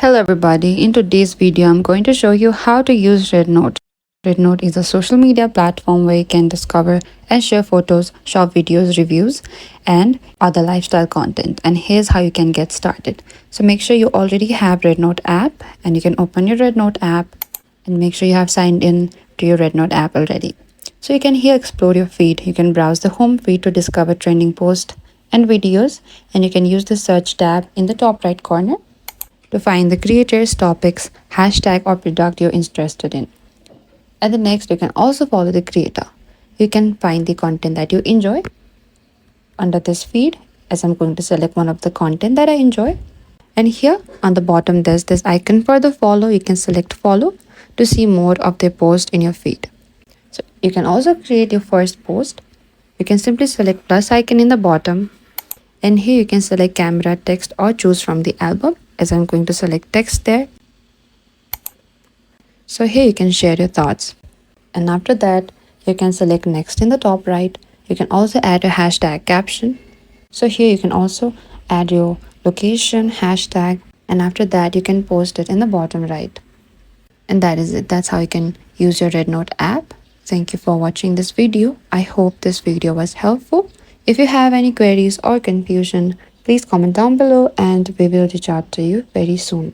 Hello everybody, in today's video I'm going to show you how to use RedNote. RedNote is a social media platform where you can discover and share photos, short videos, reviews and other lifestyle content. And here's how you can get started. So make sure you already have RedNote app and you can open your RedNote app and make sure you have signed in to your RedNote app already. So you can here explore your feed. You can browse the home feed to discover trending posts and videos, and you can use the search tab in the top right corner to find the creators, topics, hashtag or product you're interested in. And the next, you can also follow the creator. You can find the content that you enjoy under this feed, as I'm going to select one of the content that I enjoy. And here on the bottom, there's this icon for the follow. You can select follow to see more of their post in your feed. So you can also create your first post. You can simply select plus icon in the bottom. And here you can select camera, text or choose from the album, as I'm going to select text there. So here you can share your thoughts. And after that, you can select next in the top right. You can also add a hashtag caption. So here you can also add your location, hashtag, and after that you can post it in the bottom right. And that is it. That's how you can use your RedNote app. Thank you for watching this video. I hope this video was helpful. If you have any queries or confusion, please comment down below and we will reach out to you very soon.